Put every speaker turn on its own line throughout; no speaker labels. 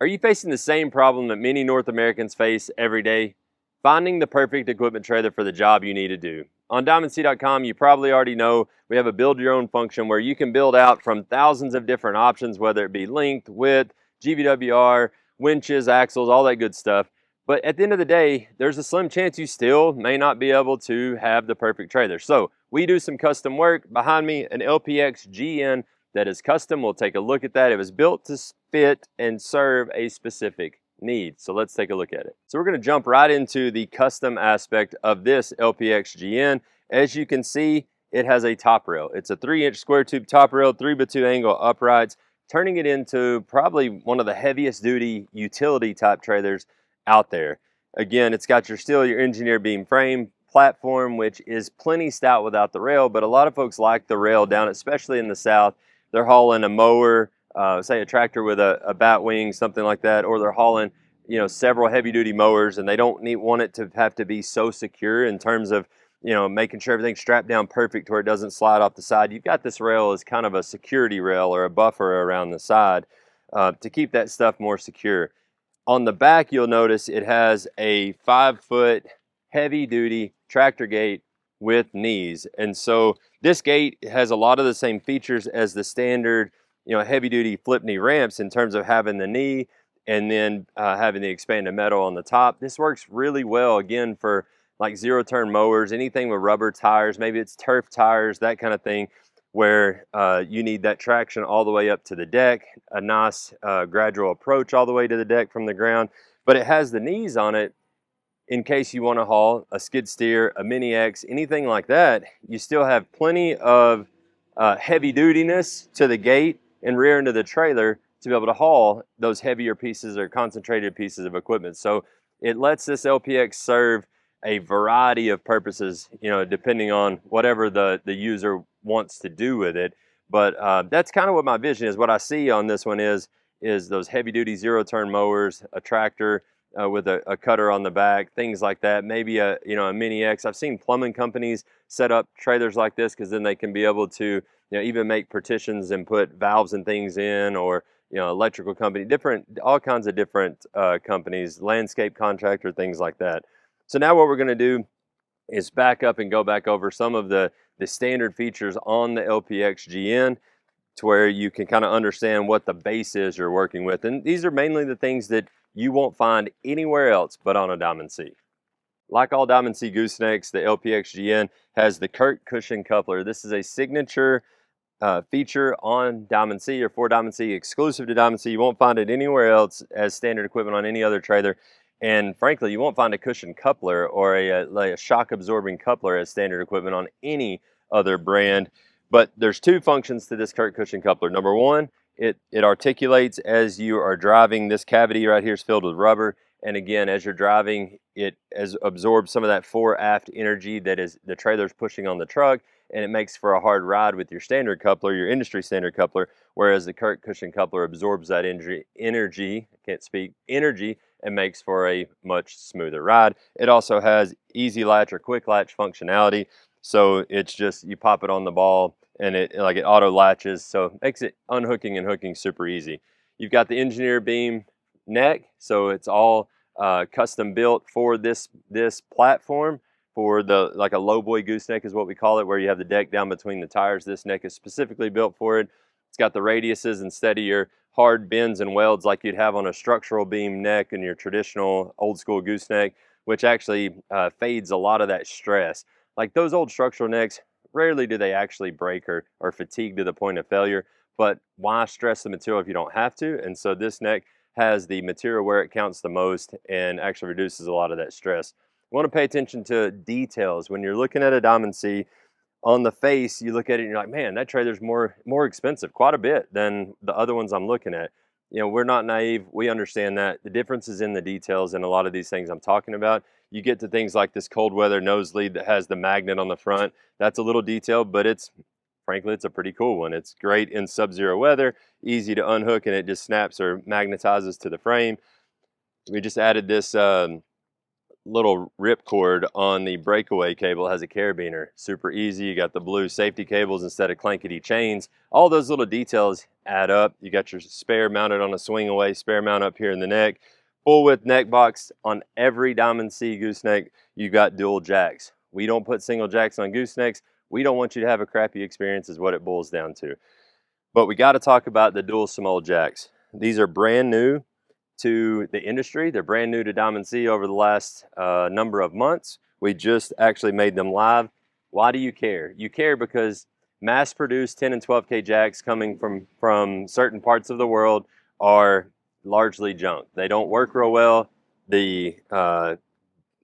Are you facing the same problem that many North Americans face every day? Finding the perfect equipment trailer for the job you need to do. On DiamondC.com, you probably already know we have a build your own function where you can build out from thousands of different options, whether it be length, width, GVWR, winches, axles, all that good stuff. But at the end of the day, there's a slim chance you still may not be able to have the perfect trailer. So we do some custom work. Behind me, an LPX GN that is custom. We'll take a look at that. It was built to fit and serve a specific need. So let's take a look at it. So we're going to jump right into the custom aspect of this LPX GN. As you can see, it has a top rail. It's a 3-inch square tube top rail, 3x2 angle uprights, turning it into probably one of the heaviest duty utility type trailers out there. Again, it's got your engineer beam frame platform, which is plenty stout without the rail, but a lot of folks like the rail down, especially in the South. They're hauling a mower, say a tractor with a bat wing, something like that, or they're hauling, several heavy-duty mowers, and they don't want it to have to be so secure in terms of, making sure everything's strapped down perfect where it doesn't slide off the side. You've got this rail as kind of a security rail or a buffer around the side to keep that stuff more secure. On the back, you'll notice it has a 5-foot heavy-duty tractor gate with knees, and so this gate has a lot of the same features as the standard, heavy-duty flip knee ramps in terms of having the knee and then having the expanded metal on the top. This works really well, again, for like zero-turn mowers, anything with rubber tires, maybe it's turf tires, that kind of thing, where you need that traction all the way up to the deck, a nice gradual approach all the way to the deck from the ground. But it has the knees on it in case you want to haul a skid steer, a Mini X, anything like that. You still have plenty of heavy dutiness to the gate and rear end of the trailer to be able to haul those heavier pieces or concentrated pieces of equipment. So it lets this LPX serve a variety of purposes, depending on whatever the user wants to do with it. But that's kind of what my vision is. What I see on this one is those heavy duty zero turn mowers, a tractor, with a cutter on the back, things like that. Maybe a Mini X. I've seen plumbing companies set up trailers like this because then they can be able to even make partitions and put valves and things in, or electrical company, all kinds of different companies, landscape contractor, things like that. So now what we're going to do is back up and go back over some of the standard features on the LPX GN to where you can kind of understand what the base is you're working with. And these are mainly the things that you won't find anywhere else but on a Diamond C. Like all Diamond C goosenecks, the LPX GN has the Kurt cushion coupler. This is a signature feature on Diamond C or for Diamond C, exclusive to Diamond C. You won't find it anywhere else as standard equipment on any other trailer. And frankly, you won't find a cushion coupler or a shock absorbing coupler as standard equipment on any other brand. But there's two functions to this Kurt cushion coupler. Number one, it articulates as you are driving. This cavity right here is filled with rubber. And again, as you're driving, it absorbs some of that fore aft energy that is the trailer's pushing on the truck, and it makes for a hard ride with your standard coupler, your industry standard coupler, whereas the Kurt cushion coupler absorbs that energy, and makes for a much smoother ride. It also has easy latch or quick latch functionality. So it's just, you pop it on the ball and it auto latches. So it makes it unhooking and hooking super easy. You've got the engineer beam neck. So it's all custom built for this platform, for like a low boy gooseneck is what we call it, where you have the deck down between the tires. This neck is specifically built for it. It's got the radiuses instead of your hard bends and welds like you'd have on a structural beam neck in your traditional old school gooseneck, which actually fades a lot of that stress. Like those old structural necks, rarely do they actually break or fatigue to the point of failure, but why stress the material if you don't have to? And so this neck has the material where it counts the most and actually reduces a lot of that stress. You want to pay attention to details. When you're looking at a Diamond C, on the face, you look at it and you're like, man, that trailer's more expensive, quite a bit, than the other ones I'm looking at. We're not naive. We understand that. The difference is in the details in a lot of these things I'm talking about. You get to things like this cold weather nose lead that has the magnet on the front. That's a little detailed, but frankly, it's a pretty cool one. It's great in sub-zero weather, easy to unhook, and it just snaps or magnetizes to the frame. We just added this little rip cord on the breakaway cable. It has a carabiner, super easy. You got the blue safety cables instead of clankety chains. All those little details add up. You got your spare mounted on a swing away, spare mount up here in the neck. Full width neck box on every Diamond C gooseneck. You got dual jacks. We don't put single jacks on goosenecks. We don't want you to have a crappy experience is what it boils down to. But we got to talk about the dual Small jacks. These are brand new to the industry. They're brand new to Diamond C over the last number of months. We just actually made them live. Why do you care? You care because mass-produced 10 and 12K jacks coming from certain parts of the world are largely junk. They don't work real well. The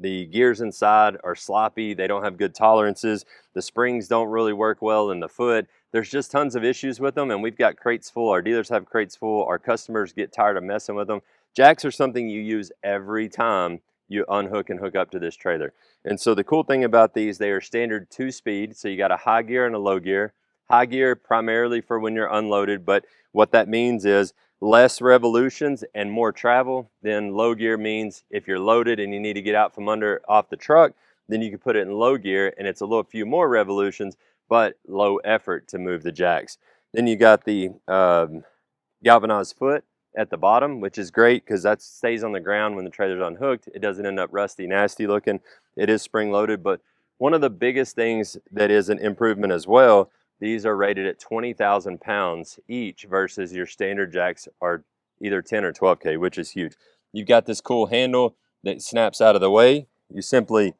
gears inside are sloppy. They don't have good tolerances. The springs don't really work well in the foot. There's just tons of issues with them, and we've got crates full. Our dealers have crates full. Our customers get tired of messing with them. Jacks are something you use every time you unhook and hook up to this trailer. And so the cool thing about these, they are standard 2-speed. So you got a high gear and a low gear. High gear primarily for when you're unloaded, but what that means is less revolutions and more travel. Then low gear means if you're loaded and you need to get out from off the truck, then you can put it in low gear and it's a little few more revolutions, but low effort to move the jacks. Then you got the galvanized foot at the bottom, which is great because that stays on the ground when the trailer's unhooked. It doesn't end up rusty, nasty looking. It is spring loaded, but one of the biggest things that is an improvement as well, these are rated at 20,000 pounds each versus your standard jacks are either 10 or 12K, which is huge. You've got this cool handle that snaps out of the way. You simply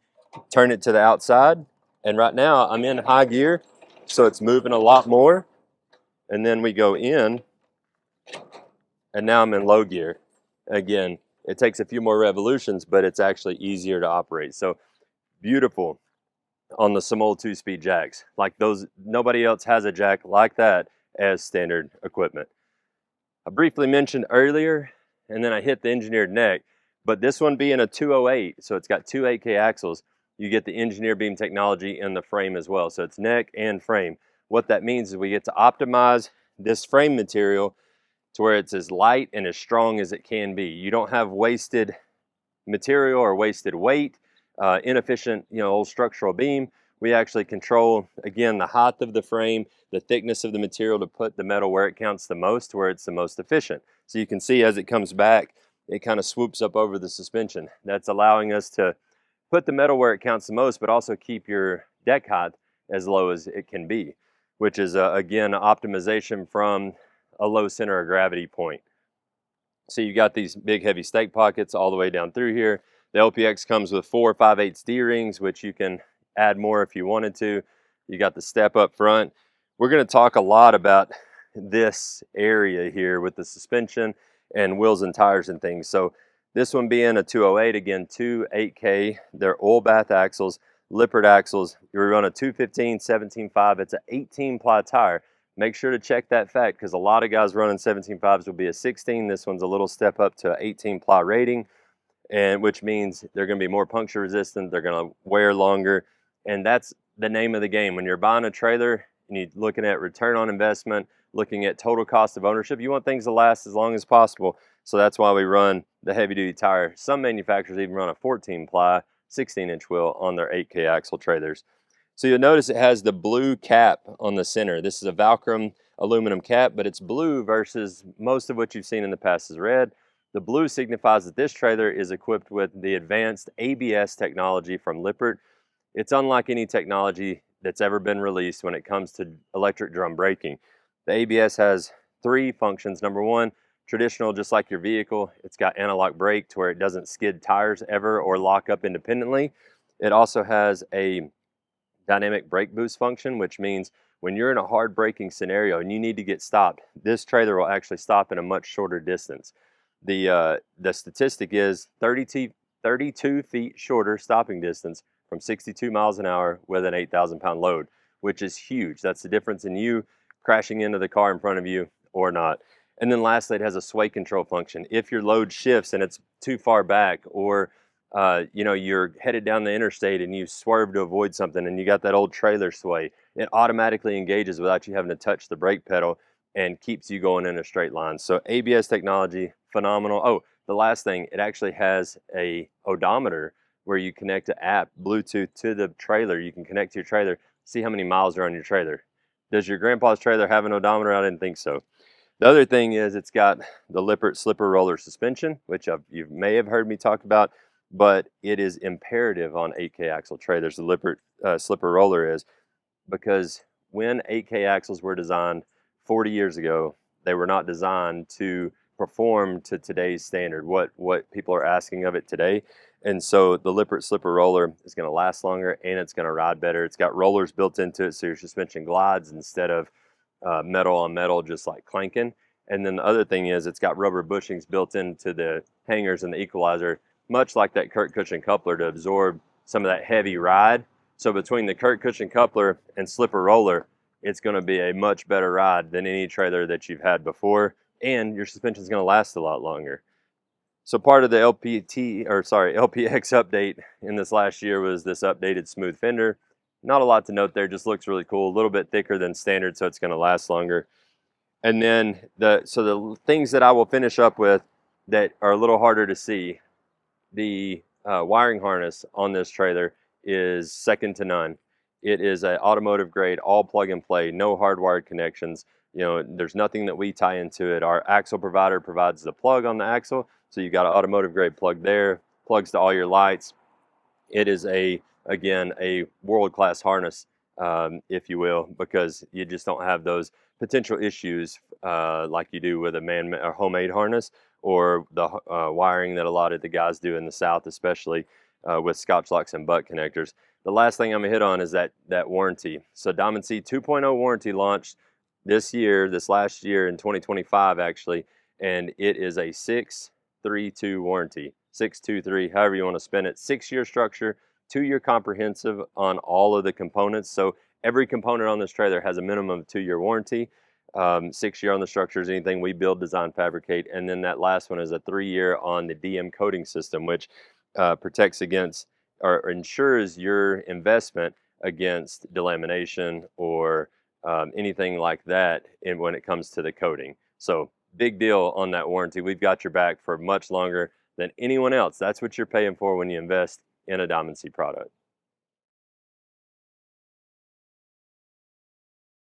turn it to the outside. And right now I'm in high gear, so it's moving a lot more. And then we go in, and now I'm in low gear. Again, it takes a few more revolutions, but it's actually easier to operate. So beautiful on the Small 2-speed jacks. Like those, nobody else has a jack like that as standard equipment. I briefly mentioned earlier, and then I hit the engineered neck, but this one being a 208, so it's got two 8K axles, you get the engineered beam technology in the frame as well. So it's neck and frame. What that means is we get to optimize this frame material to where it's as light and as strong as it can be. You don't have wasted material or wasted weight, inefficient, old structural beam. We actually control, again, the height of the frame, the thickness of the material to put the metal where it counts the most, where it's the most efficient. So you can see as it comes back, it kind of swoops up over the suspension. That's allowing us to put the metal where it counts the most, but also keep your deck height as low as it can be, which is, again, optimization from a low center of gravity point. So you got these big heavy stake pockets all the way down through here. The LPX comes with 4 5/8 D-rings, which you can add more if you wanted to. You got the step up front. We're going to talk a lot about this area here with the suspension and wheels and tires and things. So this one being a 208, again, two 8K. They're oil bath axles, Lippert axles. You run a 215 17.5. It's an 18-ply tire. Make sure to check that fact because a lot of guys running 17.5s will be a 16. This one's a little step up to an 18-ply rating, and which means they're going to be more puncture resistant. They're going to wear longer, and that's the name of the game. When you're buying a trailer and you're looking at return on investment, looking at total cost of ownership, you want things to last as long as possible. So that's why we run the heavy-duty tire. Some manufacturers even run a 14-ply, 16-inch wheel on their 8K axle trailers. So you'll notice it has the blue cap on the center. This is a Valcrum aluminum cap, but it's blue versus most of what you've seen in the past is red. The blue signifies that this trailer is equipped with the advanced ABS technology from Lippert. It's unlike any technology that's ever been released when it comes to electric drum braking. The ABS has 3 functions. Number 1, traditional, just like your vehicle, it's got anti-lock brake to where it doesn't skid tires ever or lock up independently. It also has a dynamic brake boost function, which means when you're in a hard braking scenario and you need to get stopped, this trailer will actually stop in a much shorter distance. The statistic is 32 feet shorter stopping distance from 62 miles an hour with an 8,000-pound load, which is huge. That's the difference in you crashing into the car in front of you or not. And then lastly, it has a sway control function. If your load shifts and it's too far back, or you're headed down the interstate and you swerve to avoid something and you got that old trailer sway, it automatically engages without you having to touch the brake pedal and keeps you going in a straight line. So ABS technology, phenomenal. Oh, the last thing, it actually has a odometer where you connect an app, Bluetooth, to the trailer. You can connect to your trailer, see how many miles are on your trailer. Does your grandpa's trailer have an odometer? I didn't think so. The other thing is it's got the Lippert slipper roller suspension, which you may have heard me talk about, but it is imperative on 8K axle trailers. The Lippert slipper roller is because when 8K axles were designed 40 years ago, they were not designed to perform to today's standard, what people are asking of it today. And so the Lippert slipper roller is going to last longer and it's going to ride better. It's got rollers built into it so your suspension glides instead of metal on metal just like clanking. And then the other thing is it's got rubber bushings built into the hangers and the equalizer, much like that Kurt Cushion coupler, to absorb some of that heavy ride. So between the Kurt Cushion coupler and slipper roller, it's going to be a much better ride than any trailer that you've had before, and your suspension is going to last a lot longer. So part of the LPX update in this last year was this updated smooth fender. Not a lot to note there, just looks really cool, a little bit thicker than standard, so it's going to last longer. And then the things that I will finish up with that are a little harder to see, the wiring harness on this trailer is second to none. It is an automotive grade, all plug and play, no hardwired connections. You know, there's nothing that we tie into it. Our axle provider provides the plug on the axle, so you got an automotive grade plug there, plugs to all your lights. It is again a world-class harness, if you will, because you just don't have those potential issues like you do with a or homemade harness, or the wiring that a lot of the guys do in the South, especially with Scotch locks and butt connectors. The last thing I'm gonna hit on is that warranty. So Diamond C 2.0 warranty launched this last year in 2025 actually, and it is a 632 warranty. 623, however you want to spin it. 6-year structure, 2-year comprehensive on all of the components. So every component on this trailer has a minimum of 2-year warranty. 6-year on the structures, anything we build, design, fabricate. And then that last one is a 3-year on the DM coating system, which protects against or ensures your investment against delamination or anything like that when it comes to the coating. So big deal on that warranty. We've got your back for much longer than anyone else. That's what you're paying for when you invest in a Diamond C product.